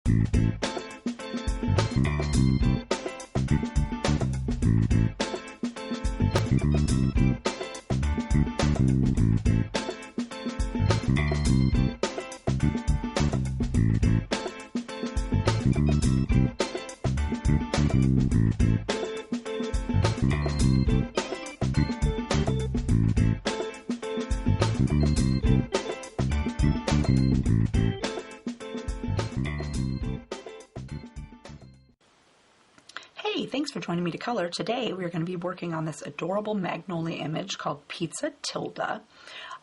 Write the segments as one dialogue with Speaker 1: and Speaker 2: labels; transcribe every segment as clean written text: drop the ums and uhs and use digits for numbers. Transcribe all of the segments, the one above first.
Speaker 1: Hey, thanks for joining me to color. Today we're going to be working on this adorable Magnolia image called Pizza Tilda.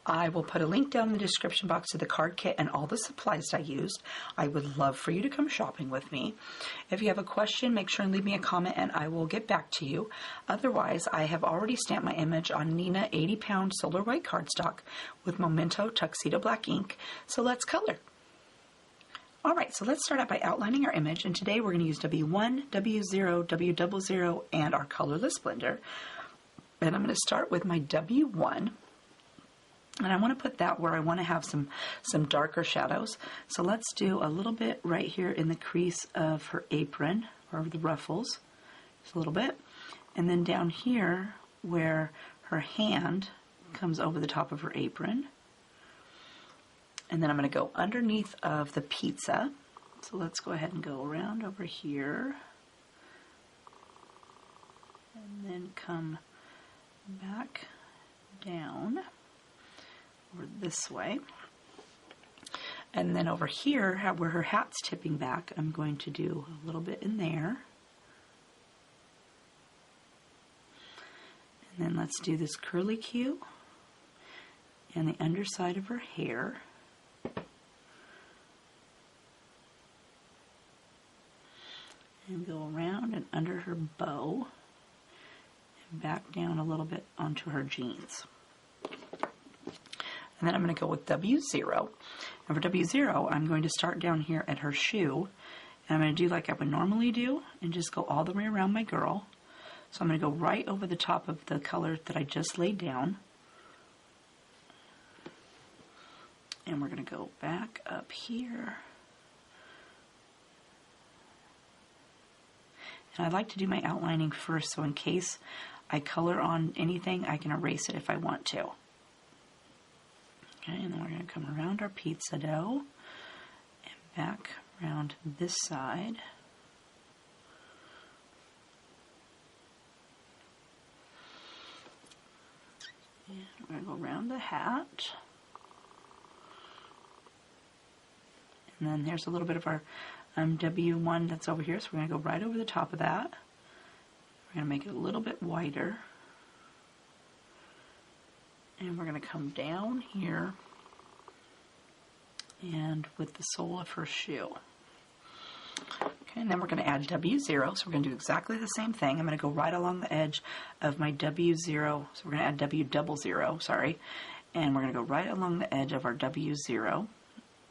Speaker 1: I will put a link down in the description box to the card kit and all the supplies I used. I would love for you to come shopping with me. If you have a question, make sure and leave me a comment and I will get back to you. Otherwise, I have already stamped my image on Nina 80-pound solar white cardstock with Memento Tuxedo black ink. So let's color. Alright, so let's start out by outlining our image, and today we're going to use W1, W0, W00, and our colorless blender. And I'm going to start with my W1, and I want to put that where I want to have some darker shadows. So let's do a little bit right here in the crease of her apron, or the ruffles, just a little bit. And then down here where her hand comes over the top of her apron. And then I'm going to go underneath of the pizza. So let's go ahead and go around over here. And then come back down over this way. And then over here, where her hat's tipping back, I'm going to do a little bit in there. And then let's do this curly Q and the underside of her hair. And go around and under her bow and back down a little bit onto her jeans. And then I'm going to go with W0. And for W0, I'm going to start down here at her shoe. And I'm going to do like I would normally do and just go all the way around my girl. So I'm going to go right over the top of the color that I just laid down. And we're going to go back up here. And I like to do my outlining first, so in case I color on anything, I can erase it if I want to. Okay, and then we're going to come around our pizza dough and back around this side. And we're going to go around the hat. And then there's a little bit of our W1 that's over here, so we're going to go right over the top of that. We're going to make it a little bit wider. And we're going to come down here and with the sole of her shoe. Okay, and then we're going to add W0, so we're going to do exactly the same thing. I'm going to go right along the edge of my W0, so we're going to add W00, sorry. And we're going to go right along the edge of our W0,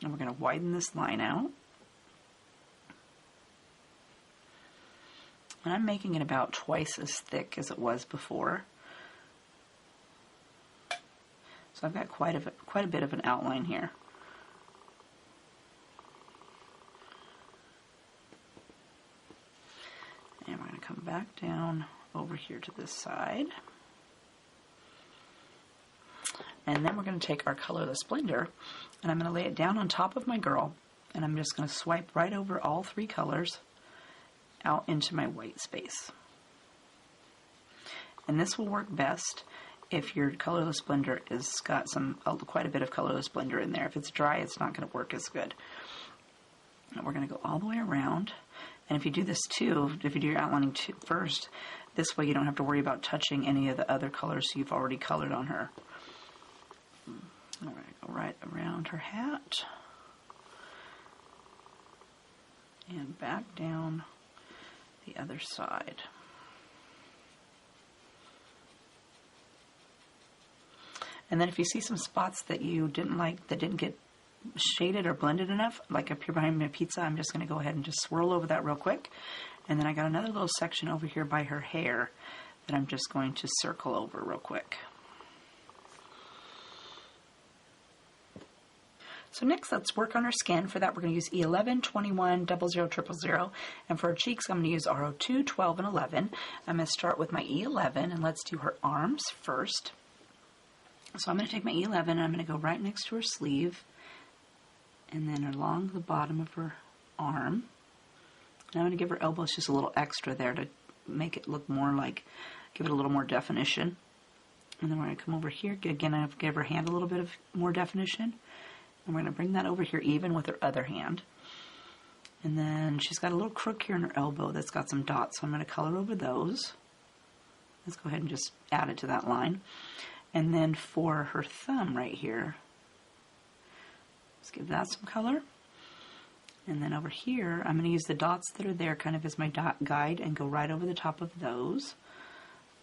Speaker 1: and we're going to widen this line out. And I'm making it about twice as thick as it was before. So I've got quite a bit of an outline here. And we're going to come back down over here to this side. And then we're going to take our colorless blender and I'm going to lay it down on top of my girl, and I'm just going to swipe right over all three colors out into my white space. And this will work best if your colorless blender has got quite a bit of colorless blender in there. If it's dry, it's not going to work as good. And we're going to go all the way around. And if you do this too, if you do your outlining first, this way you don't have to worry about touching any of the other colors you've already colored on her. All right, go right around her hat and back down the other side. And then if you see some spots that you didn't like, that didn't get shaded or blended enough, like up here behind my pizza, I'm just going to go ahead and just swirl over that real quick. And then I got another little section over here by her hair that I'm just going to circle over real quick. So next, let's work on our skin. For that, we're going to use E11, 21, 00, 000. And for our cheeks, I'm going to use RO2, 12, and 11. I'm going to start with my E11, and let's do her arms first. So I'm going to take my E11, and I'm going to go right next to her sleeve, and then along the bottom of her arm. And I'm going to give her elbows just a little extra there to make it look more like, give it a little more definition. And then we're going to come over here. Again, I'm going to give her hand a little bit of more definition. And we're going to bring that over here even with her other hand. And then she's got a little crook here in her elbow that's got some dots. So I'm going to color over those. Let's go ahead and just add it to that line. And then for her thumb right here, let's give that some color. And then over here, I'm going to use the dots that are there kind of as my dot guide and go right over the top of those.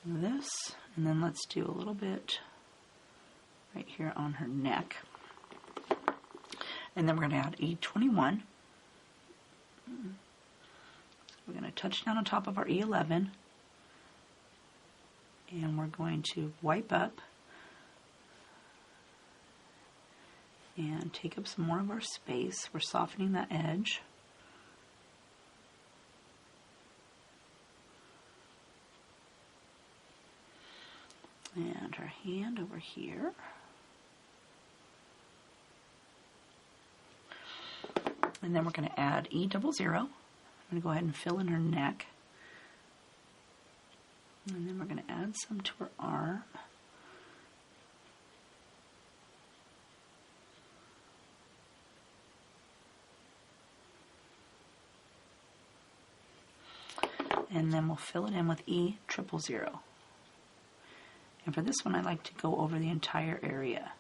Speaker 1: This. And then let's do a little bit right here on her neck. And then we're going to add E21. We're going to touch down on top of our E11. And we're going to wipe up and take up some more of our space. We're softening that edge. And her hand over here. And then we're going to add E00. I'm going to go ahead and fill in her neck. And then we're going to add some to her arm. And then we'll fill it in with E000. And for this one, I like to go over the entire area.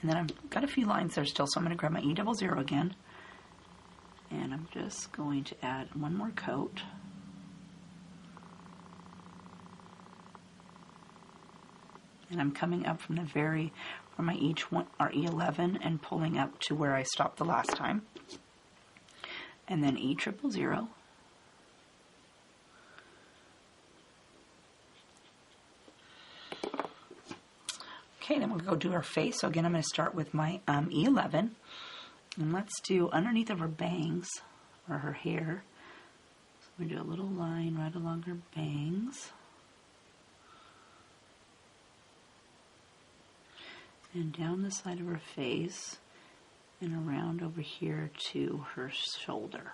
Speaker 1: And then I've got a few lines there still, so I'm going to grab my E00 again. And I'm just going to add one more coat. And I'm coming up from my E11 and pulling up to where I stopped the last time. And then E000. Okay, then we'll go do our face. So again, I'm going to start with my E11. And let's do underneath of her bangs, or her hair. So we do a little line right along her bangs. And down the side of her face, and around over here to her shoulder.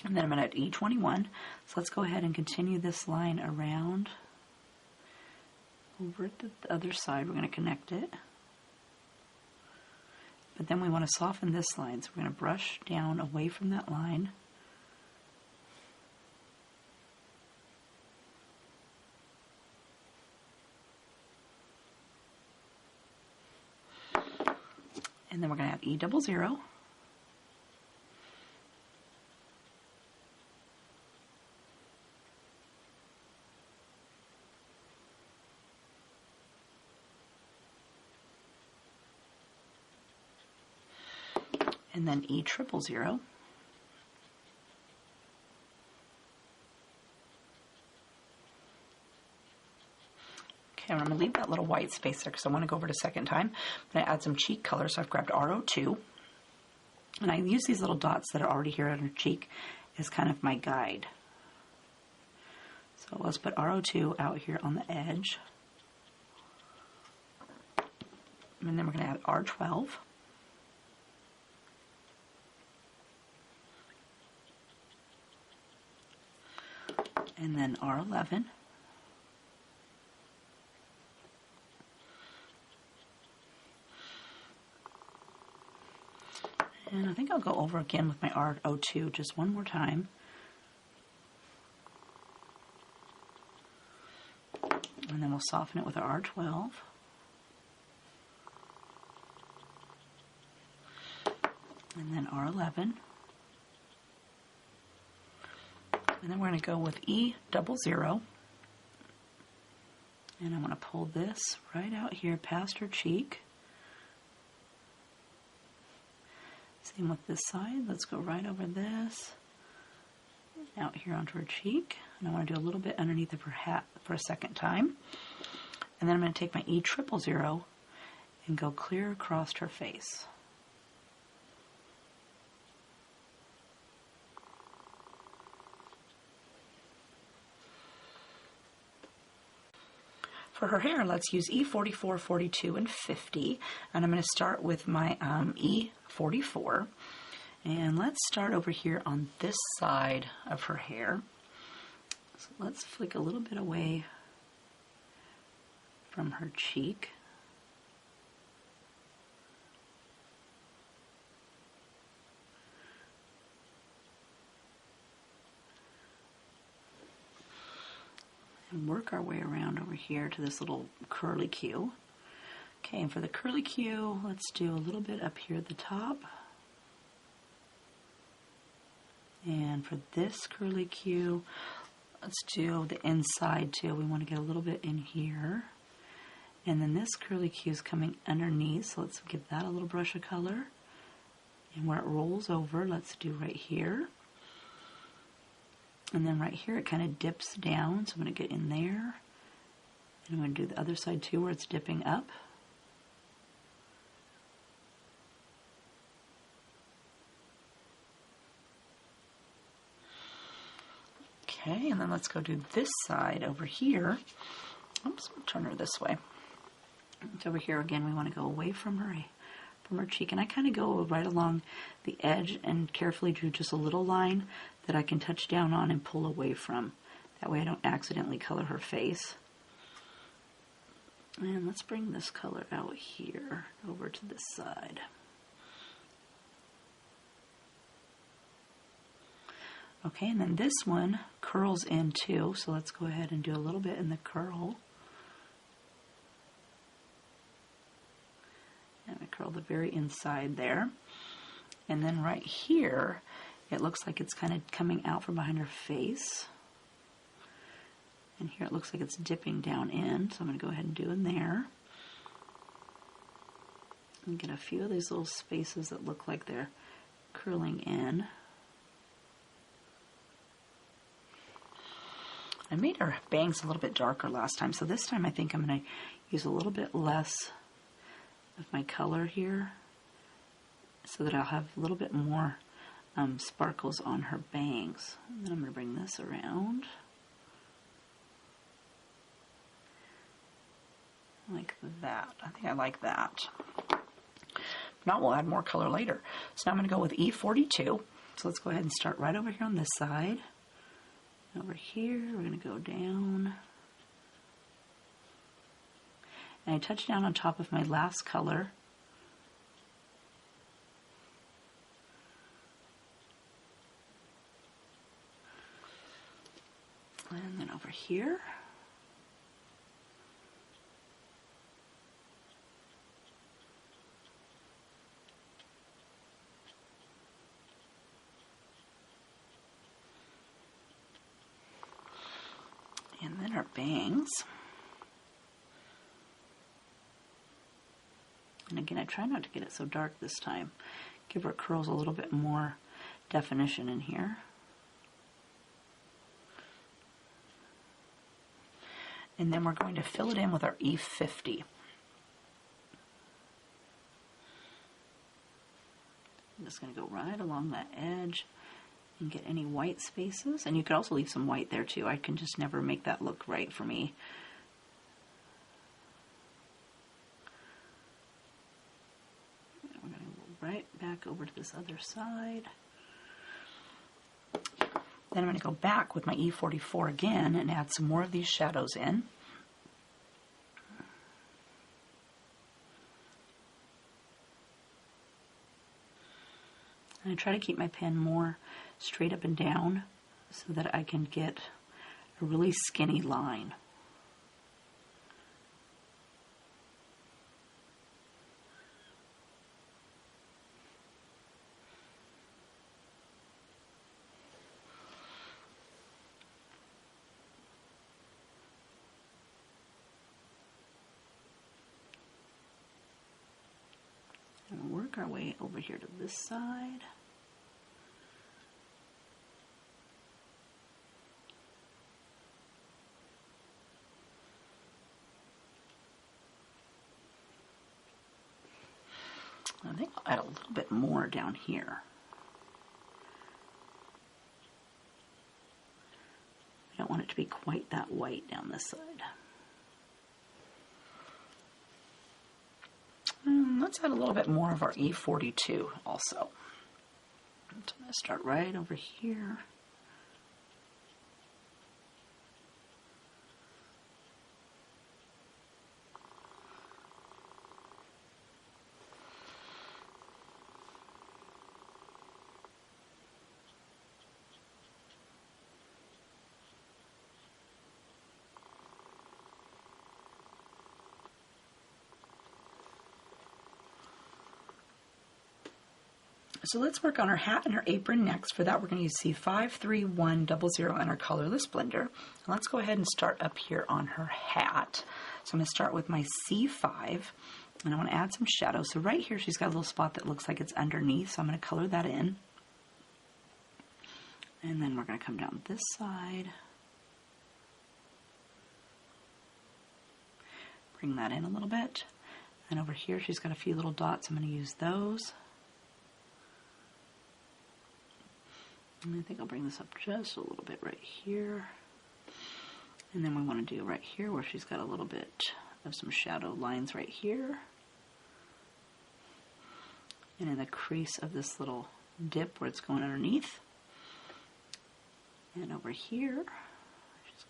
Speaker 1: And then I'm going to add E21. So let's go ahead and continue this line around. Over at the other side, we're going to connect it. But then we want to soften this line, so we're going to brush down away from that line. And then we're going to add E00. And then E000. Okay, I'm going to leave that little white space there because I want to go over it a second time. I'm going to add some cheek color, so I've grabbed RO2. And I use these little dots that are already here on her cheek as kind of my guide. So let's put RO2 out here on the edge. And then we're going to add R12. And then R11. And I think I'll go over again with my RO2 just one more time. And then we'll soften it with our R12. And then R11. And then we're going to go with E00. And I'm going to pull this right out here past her cheek. Same with this side. Let's go right over this, out here onto her cheek. And I want to do a little bit underneath of her hat for a second time. And then I'm going to take my E000 and go clear across her face. For her hair, let's use E44, 42, and 50. And I'm going to start with my E44. And let's start over here on this side of her hair. So let's flick a little bit away from her cheek. And work our way around over here to this little curly Q. Okay, and for the curly Q, let's do a little bit up here at the top. And for this curly Q, let's do the inside too. We want to get a little bit in here. And then this curly Q is coming underneath, so let's give that a little brush of color. And where it rolls over, let's do right here. And then right here it kind of dips down, so I'm going to get in there. And I'm going to do the other side too where it's dipping up. Okay, and then let's go do this side over here. Oops, I'll turn her this way. It's over here again. We want to go away from her cheek, and I kind of go right along the edge and carefully do just a little line that I can touch down on and pull away from. That way I don't accidentally color her face. And let's bring this color out here over to this side. Okay, and then this one curls in too, so let's go ahead and do a little bit in the curl. And I curl the very inside there. And then right here, it looks like it's kind of coming out from behind her face. And here it looks like it's dipping down in, so I'm going to go ahead and do in there. And get a few of these little spaces that look like they're curling in. I made her bangs a little bit darker last time, so this time I think I'm going to use a little bit less of my color here so that I'll have a little bit more sparkles on her bangs. And then I'm going to bring this around like that. I think I like that. If not, we'll add more color later. So now I'm going to go with E42. So let's go ahead and start right over here on this side. Over here, we're going to go down. And I touch down on top of my last color. And then over here. And then our bangs. And again, I try not to get it so dark this time. Give her curls a little bit more definition in here. And then we're going to fill it in with our E50. I'm just going to go right along that edge and get any white spaces. And you could also leave some white there too. I can just never make that look right for me. And we're going to go right back over to this other side. Then I'm going to go back with my E44 again and add some more of these shadows in. And I try to keep my pen more straight up and down so that I can get a really skinny line. And we'll work our way over here to this side. think I'll add a little bit more down here. I don't want it to be quite that white down this side. Let's add a little bit more of our E42 also. So I'm going to start right over here. So let's work on our hat and our apron next. For that, we're going to use C53100 in our colorless blender. And let's go ahead and start up here on her hat. So I'm going to start with my C5, and I want to add some shadow. So right here, she's got a little spot that looks like it's underneath, so I'm going to color that in. And then we're going to come down this side. Bring that in a little bit. And over here, she's got a few little dots. I'm going to use those. And I think I'll bring this up just a little bit right here. And then we want to do right here where she's got a little bit of some shadow lines right here. And in the crease of this little dip where it's going underneath. And over here,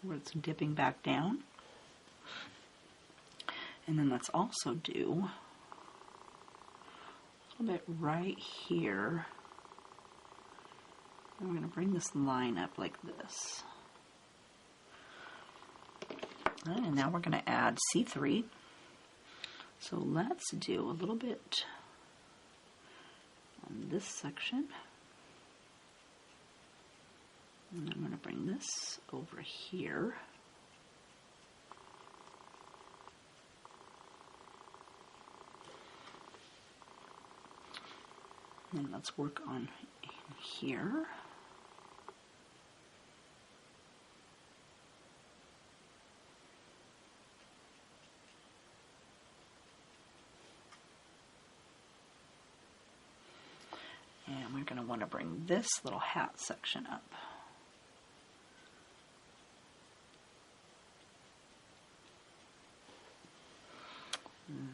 Speaker 1: where it's dipping back down. And then let's also do a little bit right here. And we're going to bring this line up like this. And now we're going to add C3. So let's do a little bit on this section. And I'm going to bring this over here. And let's work on here. And we're going to want to bring this little hat section up.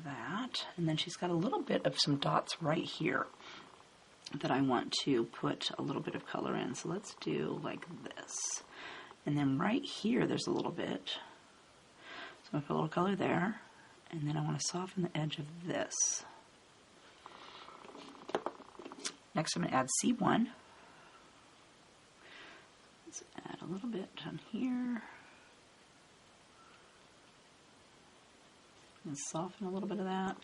Speaker 1: That, and then she's got a little bit of some dots right here that I want to put a little bit of color in. So let's do like this. And then right here there's a little bit. So I put a little color there. And then I want to soften the edge of this. Next I'm going to add C1. Let's add a little bit down here. And soften a little bit of that.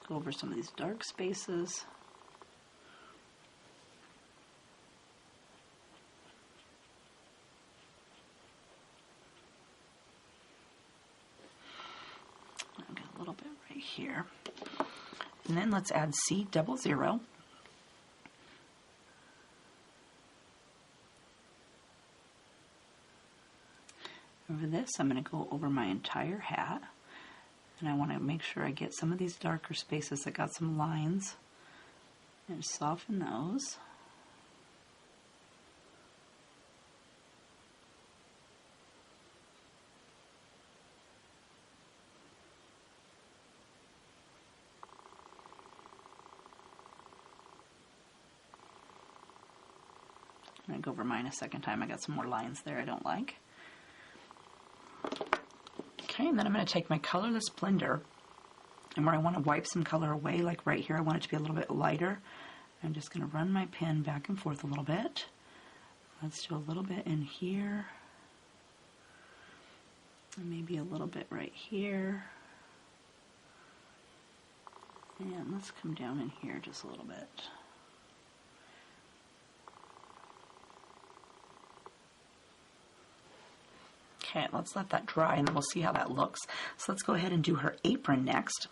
Speaker 1: Go over some of these dark spaces. I've got a little bit right here. And then let's add C00. Over this, I'm going to go over my entire hat. And I want to make sure I get some of these darker spaces that got some lines and soften those. I'm going to go over mine a second time. I got some more lines there I don't like. Okay, and then I'm going to take my colorless blender, and where I want to wipe some color away, like right here, I want it to be a little bit lighter. I'm just going to run my pen back and forth a little bit. Let's do a little bit in here, and maybe a little bit right here. And let's come down in here just a little bit. Okay, let's let that dry and then we'll see how that looks. So let's go ahead and do her apron next.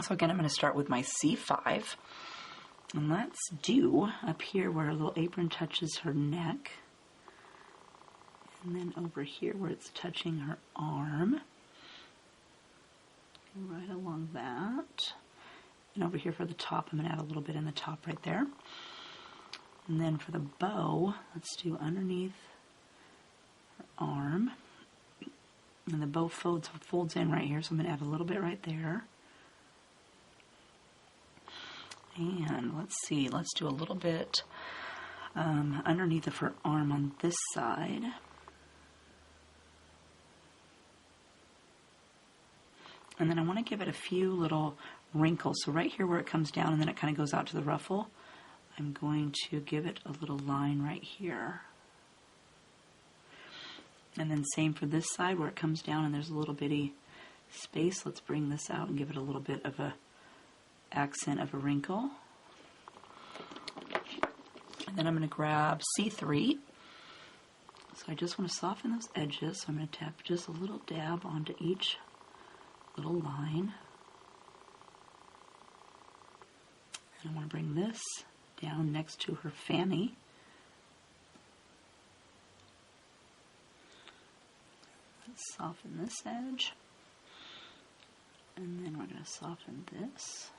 Speaker 1: So again, I'm going to start with my C5. And let's do up here where a little apron touches her neck. And then over here where it's touching her arm. Right along that. And over here for the top, I'm going to add a little bit in the top right there. And then for the bow, let's do underneath her arm. And the bow folds in right here, so I'm going to add a little bit right there. And let's see, let's do a little bit underneath of her arm on this side. And then I want to give it a few little wrinkles. So right here where it comes down and then it kind of goes out to the ruffle, I'm going to give it a little line right here. And then same for this side where it comes down and there's a little bitty space. Let's bring this out and give it a little bit of a accent of a wrinkle. And then I'm going to grab C3. So I just want to soften those edges. So I'm going to tap just a little dab onto each little line. And I want to bring this down next to her fanny. Let's soften this edge. And then we're going to soften this.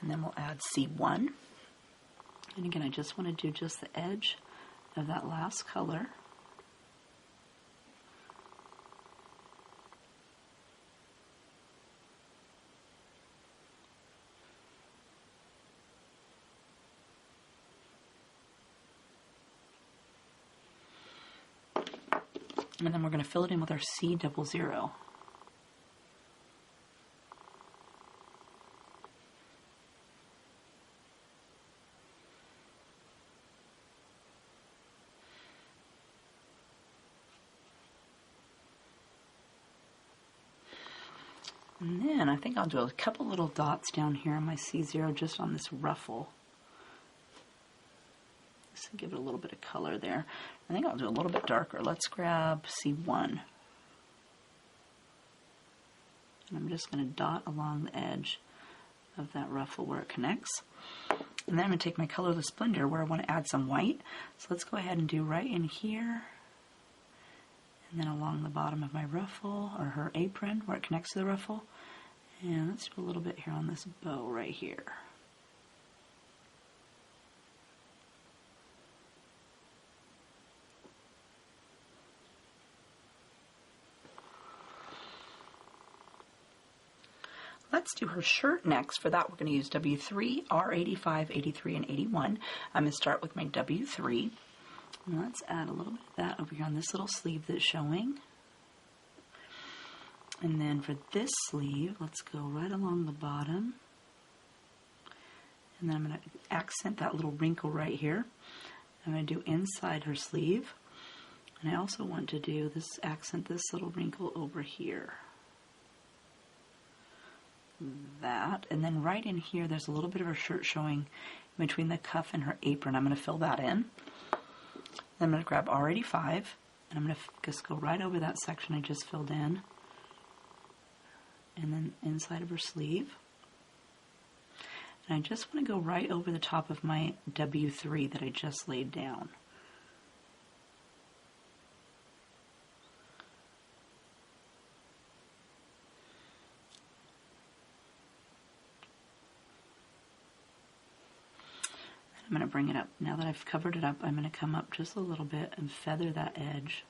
Speaker 1: And then we'll add C1. And again, I just want to do just the edge of that last color. And then we're going to fill it in with our C00. And then I think I'll do a couple little dots down here on my C0 just on this ruffle. Just to give it a little bit of color there. I think I'll do a little bit darker. Let's grab C1. And I'm just going to dot along the edge of that ruffle where it connects. And then I'm going to take my colorless blender where I want to add some white. So let's go ahead and do right in here. And then along the bottom of my ruffle, or her apron, where it connects to the ruffle. And let's do a little bit here on this bow right here. Let's do her shirt next. For that, we're going to use W3, R85, 83, and 81. I'm going to start with my W3. And let's add a little bit of that over here on this little sleeve that's showing. And then for this sleeve, let's go right along the bottom. And then I'm going to accent that little wrinkle right here. I'm going to do inside her sleeve. And I also want to do this, accent this little wrinkle over here. That. And then right in here, there's a little bit of her shirt showing between the cuff and her apron. I'm going to fill that in. Then I'm going to grab R85, and I'm going to just go right over that section I just filled in. And then inside of her sleeve. And I just want to go right over the top of my W3 that I just laid down. I'm going to bring it up. Now that I've covered it up, I'm going to come up just a little bit and feather that edge.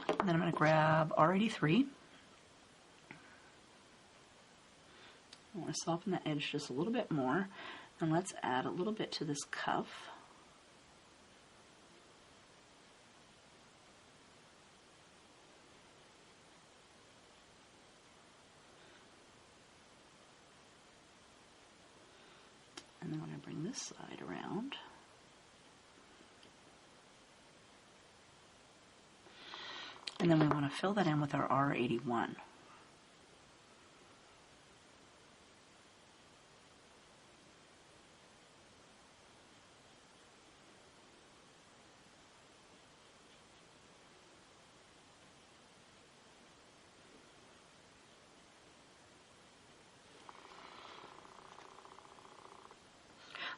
Speaker 1: And then I'm going to grab R83. I want to soften the edge just a little bit more. And let's add a little bit to this cuff. And then when I bring this side around, and then we want to fill that in with our R81.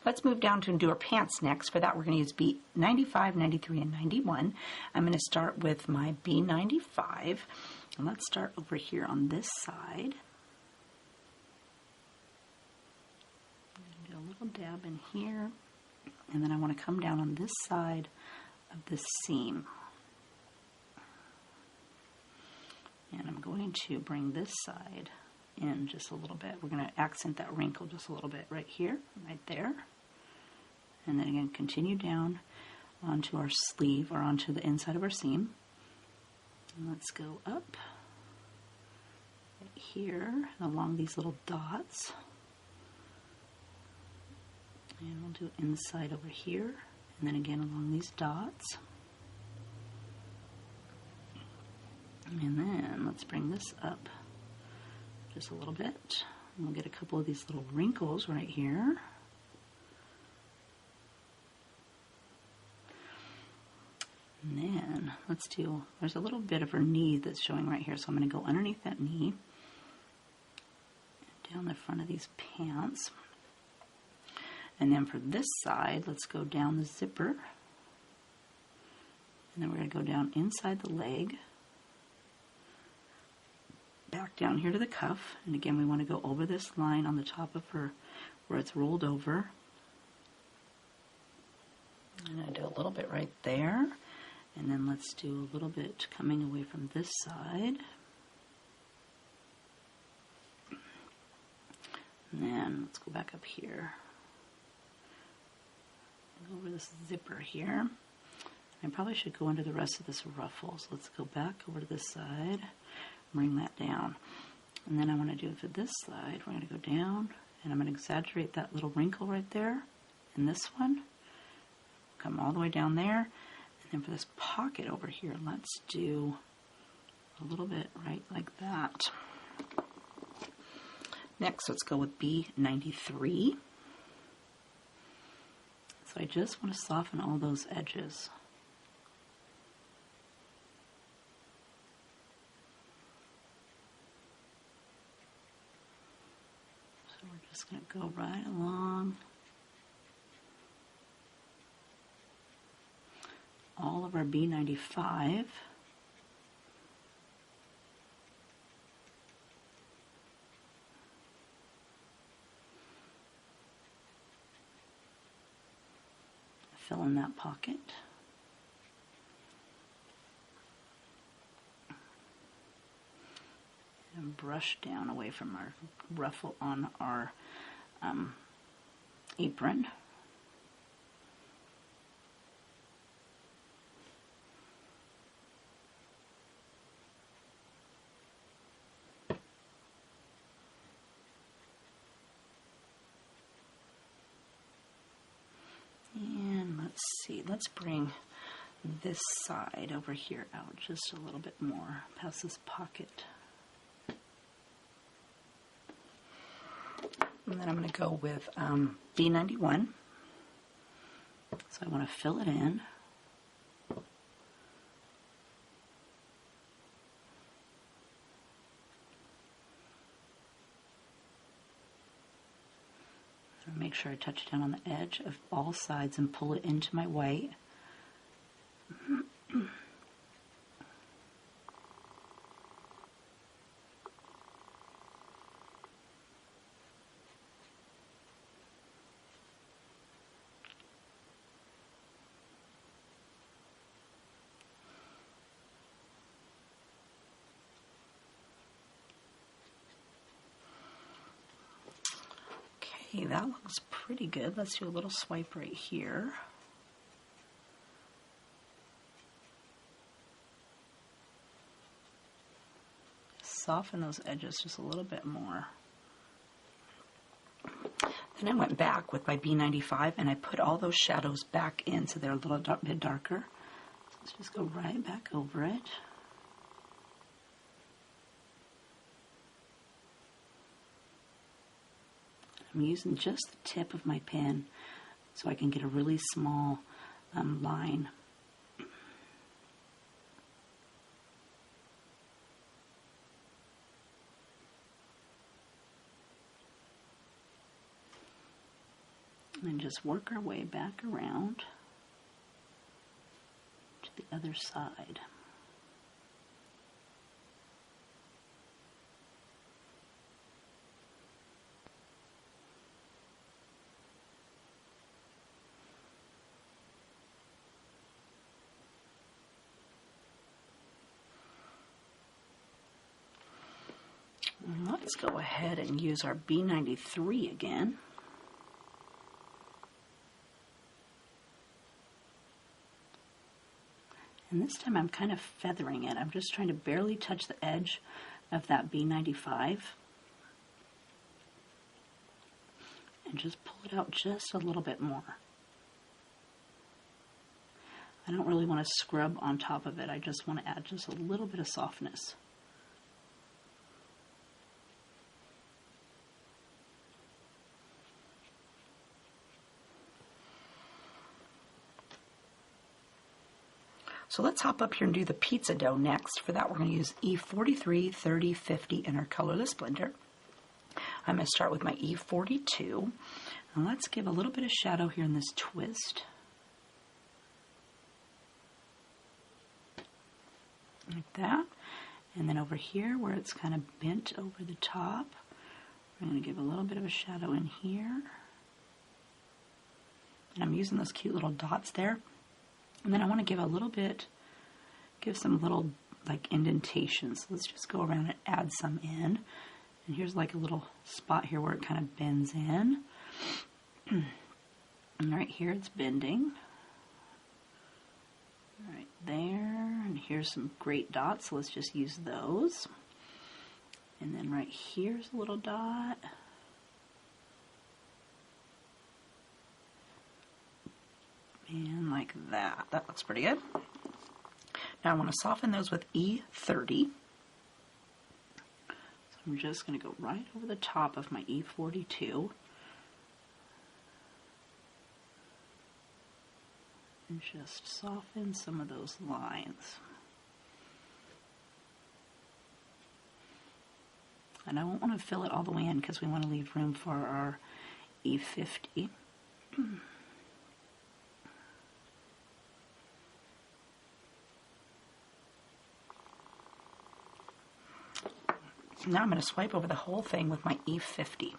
Speaker 1: Let's move down to do our pants next. For that, we're going to use B95, 93, and 91. I'm going to start with my B95. And let's start over here on this side. I'm going to do a little dab in here. And then I want to come down on this side of this seam. And I'm going to bring this side in just a little bit. We're going to accent that wrinkle just a little bit right here, right there. And then again, continue down onto our sleeve or onto the inside of our seam. And let's go up right here and along these little dots. And we'll do inside over here, and then again along these dots. And then let's bring this up just a little bit. And we'll get a couple of these little wrinkles right here. And then let's do, there's a little bit of her knee that's showing right here, so I'm going to go underneath that knee, down the front of these pants. And then for this side, let's go down the zipper. And then we're going to go down inside the leg, back down here to the cuff. And again, we want to go over this line on the top of her where it's rolled over. And I do a little bit right there. And then let's do a little bit coming away from this side. And then let's go back up here. Go over this zipper here. I probably should go into the rest of this ruffle. So let's go back over to this side, bring that down. And then I want to do it for this side. We're going to go down, and I'm going to exaggerate that little wrinkle right there. And this one, come all the way down there. And then for this pocket over here, let's do a little bit right like that. Next, let's go with B93. So I just want to soften all those edges. So we're just going to go right along all of our B95. Fill in that pocket. And brush down away from our ruffle on our apron. Let's bring this side over here out just a little bit more past this pocket. And then I'm going to go with B91. So I want to fill it in. Make sure I touch down on the edge of all sides and pull it into my white. Okay, that looks pretty good. Let's do a little swipe right here. Soften those edges just a little bit more. Then I went back with my B95 and I put all those shadows back in so they're a little bit darker. So let's just go right back over it. I'm using just the tip of my pen so I can get a really small line. And just work our way back around to the other side. And let's go ahead and use our B93 again. And this time I'm kind of feathering it. I'm just trying to barely touch the edge of that B95 and just pull it out just a little bit more. I don't really want to scrub on top of it. I just want to add just a little bit of softness. So let's hop up here and do the pizza dough next. For that, we're going to use E43, 30, 50 in our colorless blender. I'm going to start with my E42. And let's give a little bit of shadow here in this twist. Like that. And then over here where it's kind of bent over the top, we're going to give a little bit of a shadow in here. And I'm using those cute little dots there. And then I want to give a little bit, give some little like indentations. Let's just go around and add some in. And here's like a little spot here where it kind of bends in. And right here it's bending. Right there. And here's some great dots. So let's just use those. And then right here's a little dot. And like that. That looks pretty good. Now I want to soften those with E30. So I'm just going to go right over the top of my E42. And just soften some of those lines. And I won't want to fill it all the way in because we want to leave room for our E50. Now I'm going to swipe over the whole thing with my E50.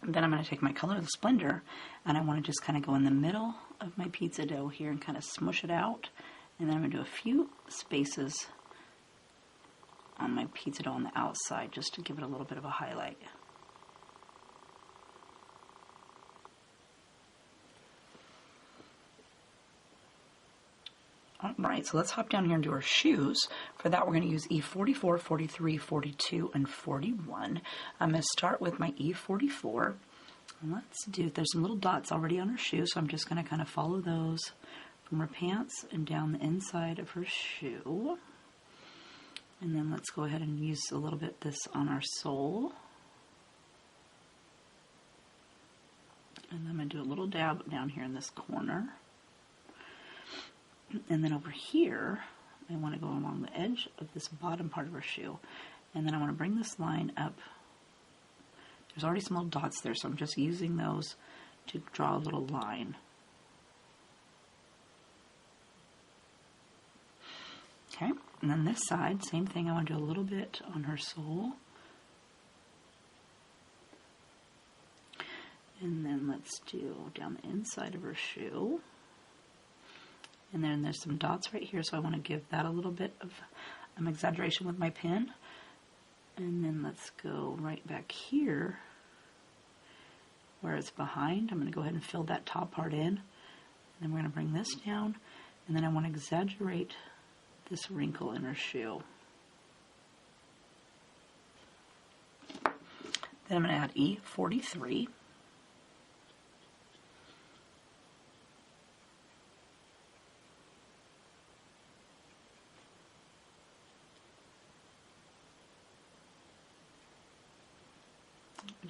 Speaker 1: And then I'm going to take my colorless blender and I want to just kind of go in the middle of my pizza dough here and kind of smush it out. And then I'm going to do a few spaces on my pizza dough on the outside just to give it a little bit of a highlight. Alright, so let's hop down here and do our shoes. For that we're going to use E44, 43, 42, and 41. I'm going to start with my E44. And let's do, there's some little dots already on her shoe, so I'm just going to kind of follow those from her pants and down the inside of her shoe. And then let's go ahead and use a little bit this on our sole. And I'm going to do a little dab down here in this corner. And then over here, I want to go along the edge of this bottom part of her shoe. And then I want to bring this line up. There's already some little dots there, so I'm just using those to draw a little line. Okay, and then this side, same thing. I want to do a little bit on her sole. And then let's do down the inside of her shoe. And then there's some dots right here, so I want to give that a little bit of exaggeration with my pen. And then let's go right back here where it's behind. I'm going to go ahead and fill that top part in. And then we're going to bring this down. And then I want to exaggerate this wrinkle in her shoe. Then I'm going to add E43.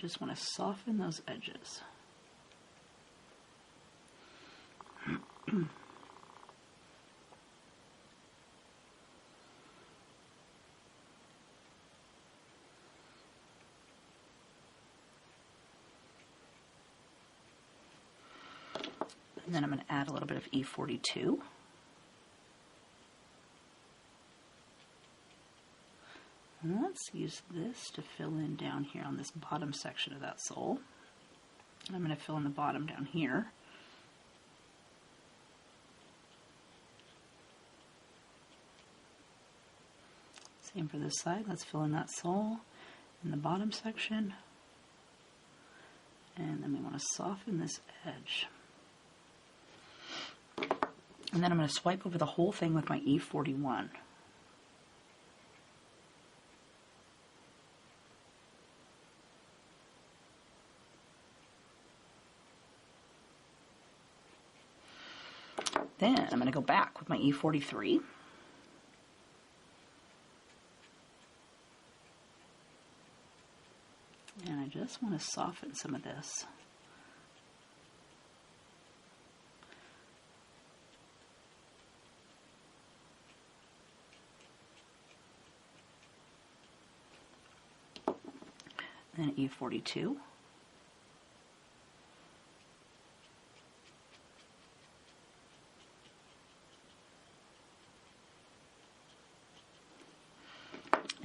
Speaker 1: just want to soften those edges. And then I'm going to add a little bit of E42. And let's use this to fill in down here on this bottom section of that sole. And I'm going to fill in the bottom down here. Same for this side. Let's fill in that sole in the bottom section. And then we want to soften this edge. And then I'm going to swipe over the whole thing with my E41. Then I'm going to go back with my E43. And I just want to soften some of this. Then E42.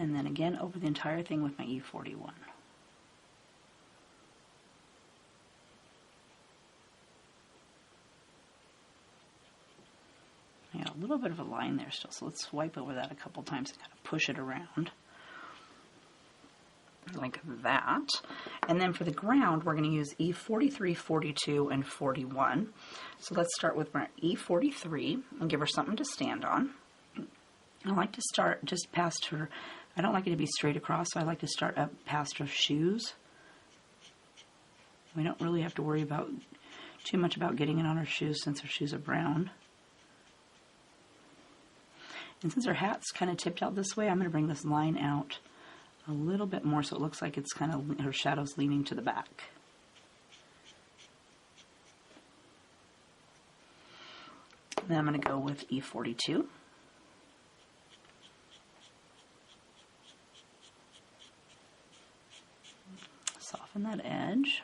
Speaker 1: And then again over the entire thing with my E41. I got a little bit of a line there still, so let's swipe over that a couple times and kind of push it around. Like that. And then for the ground, we're going to use E43, 42, and 41. So let's start with my E43 and give her something to stand on. I like to start just past her. I don't like it to be straight across, so I like to start up past her shoes. We don't really have to worry about too much about getting it on her shoes since her shoes are brown. And since her hat's kind of tipped out this way, I'm going to bring this line out a little bit more so it looks like it's kind of, her shadow's leaning to the back. Then I'm going to go with E42. Soften that edge.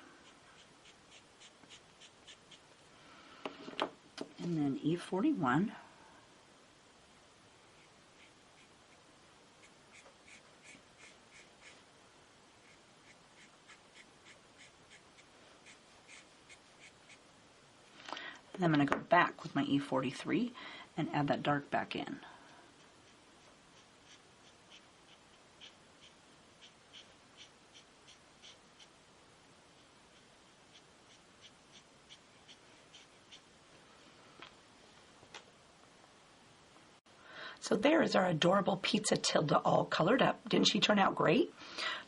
Speaker 1: And then E41. Then I'm going to go back with my E43 and add that dark back in. So there is our adorable Pizza Tilda all colored up. Didn't she turn out great?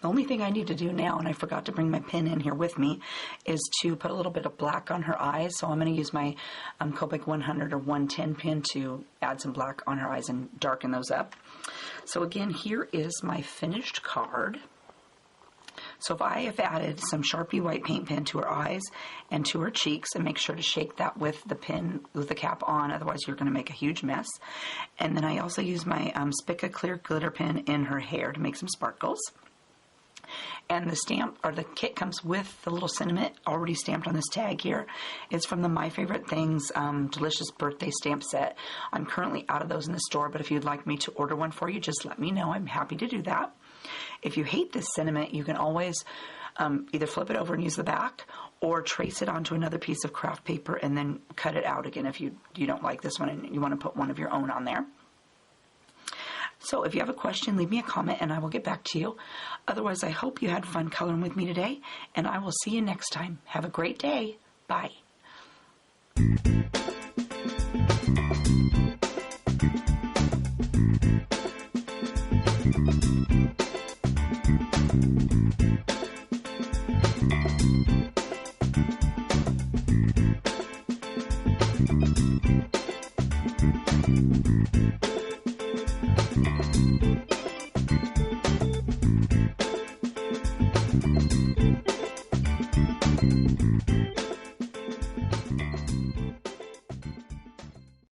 Speaker 1: The only thing I need to do now, and I forgot to bring my pen in here with me, is to put a little bit of black on her eyes. So I'm going to use my Copic 100 or 110 pen to add some black on her eyes and darken those up. So again, here is my finished card. So if I have added some Sharpie white paint pen to her eyes and to her cheeks, and make sure to shake that with the pen, with the cap on, otherwise you're going to make a huge mess. And then I also use my Spica clear glitter pen in her hair to make some sparkles. And the stamp, or the kit, comes with the little sentiment already stamped on this tag here. It's from the My Favorite Things Delicious Birthday Stamp Set. I'm currently out of those in the store, but if you'd like me to order one for you, just let me know. I'm happy to do that. If you hate this sentiment, you can always either flip it over and use the back, or trace it onto another piece of craft paper and then cut it out again if you don't like this one and you want to put one of your own on there. So if you have a question, leave me a comment and I will get back to you. Otherwise, I hope you had fun coloring with me today, and I will see you next time. Have a great day. Bye.